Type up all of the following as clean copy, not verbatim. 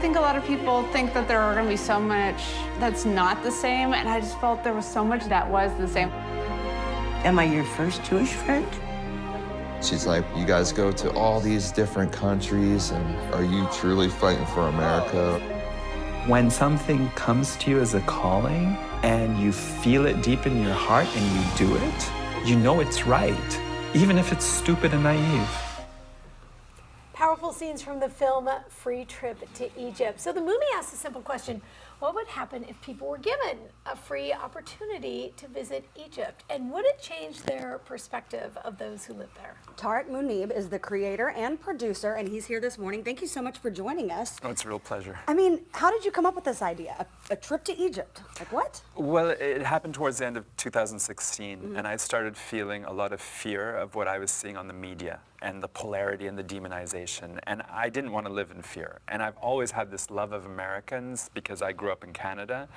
think a lot of people think that there are going to be so much that's not the same, and I just felt there was so much that was the same. Am I your first Jewish friend? She's like, you guys go to all these different countries, and are you truly fighting for America? When something comes to you as a calling and you feel it deep in your heart and you do it, you know it's right, even if it's stupid and naive. Powerful scenes from the film Free Trip to Egypt. So the movie asks a simple question: what would happen if people were given a free opportunity to visit Egypt? And would it change their perspective of those who live there? Tarek Mounib is the creator and producer, and he's here this morning. Thank you so much for joining us. Oh, it's a real pleasure. I mean, how did you come up with this idea? A trip to Egypt? Like what? Well, it happened towards the end of 2016, and I started feeling a lot of fear of what I was seeing on the media and the polarity and the demonization. And I didn't want to live in fear. And I've always had this love of Americans because I grew up in Canada.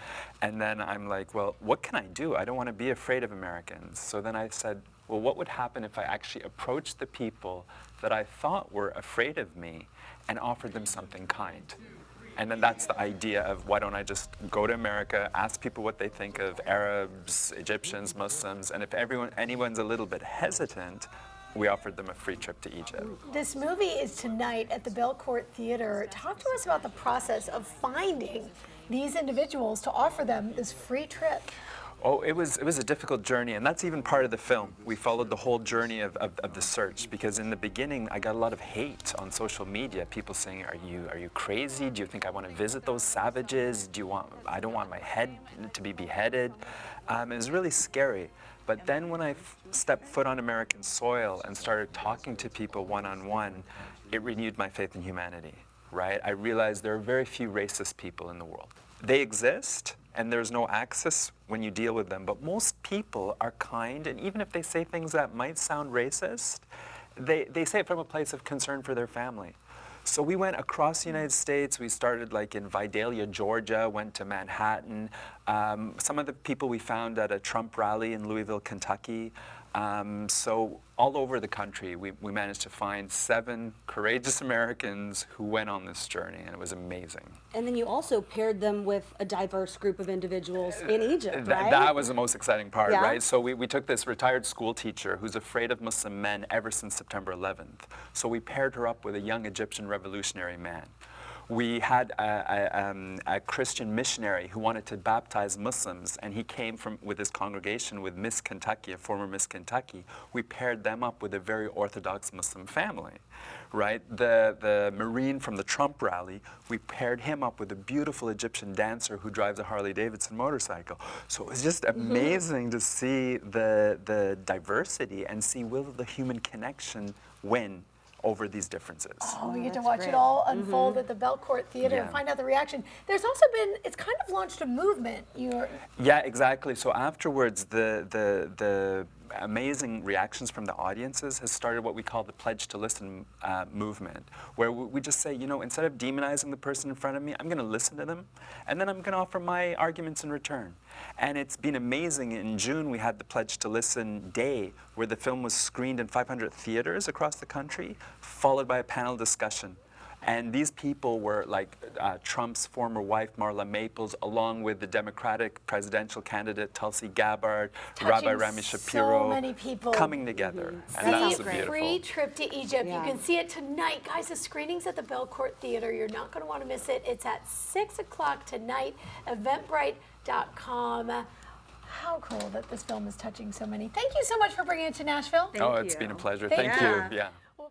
And then I'm like, well, what can I do? I don't want to be afraid of Americans. So then I said, well, what would happen if I actually approached the people that I thought were afraid of me and offered them something kind? And then that's the idea of why don't I just go to America, ask people what they think of Arabs, Egyptians, Muslims, and if anyone's a little bit hesitant, we offered them a free trip to Egypt. This movie is tonight at the Belcourt Theater. Talk to us about the process of finding these individuals to offer them this free trip. Oh, it was a difficult journey, and that's even part of the film. We followed the whole journey of the search, because in the beginning I got a lot of hate on social media. People saying, "Are you crazy? Do you think I want to visit those savages? I don't want my head to be beheaded." It was really scary. But then when I stepped foot on American soil and started talking to people one-on-one, it renewed my faith in humanity, right? I realized there are very few racist people in the world. They exist, and there's no access when you deal with them, but most people are kind, and even if they say things that might sound racist, they say it from a place of concern for their family. So we went across the United States. We started like in Vidalia, Georgia, went to Manhattan. Some of the people we found at a Trump rally in Louisville, Kentucky. So all over the country, we managed to find 7 courageous Americans who went on this journey, and it was amazing. And then you also paired them with a diverse group of individuals in Egypt, right? That was the most exciting part, Yeah. right? So we took this retired school teacher who's afraid of Muslim men ever since September 11th. So we paired her up with a young Egyptian revolutionary man. We had a Christian missionary who wanted to baptize Muslims, and he came with his congregation with Miss Kentucky, a former Miss Kentucky. We paired them up with a very Orthodox Muslim family, right? The Marine from the Trump rally, we paired him up with a beautiful Egyptian dancer who drives a Harley-Davidson motorcycle. So it was just amazing to see the diversity and see will the human connection win over these differences. Oh, we get to watch it all unfold at the Belcourt Theater and find out the reaction. There's also been, it's kind of launched a movement. Yeah, exactly. So afterwards, the amazing reactions from the audiences has started what we call the Pledge to Listen movement, where we just say, you know, instead of demonizing the person in front of me, I'm going to listen to them, and then I'm going to offer my arguments in return. And it's been amazing. In June, we had the Pledge to Listen Day, where the film was screened in 500 theaters across the country, followed by a panel discussion. And these people were like Trump's former wife, Marla Maples, along with the Democratic presidential candidate, Tulsi Gabbard, Rabbi Rami Shapiro, so many people coming together. And that's see beautiful. Free Trip to Egypt. Yeah. You can see it tonight. Guys, the screening's at the Belcourt Theater. You're not going to want to miss it. It's at 6 o'clock tonight, eventbrite.com. How cool that this film is touching so many. Thank you so much for bringing it to Nashville. Thank It's you. been a pleasure. Thank Thank you. you. Yeah.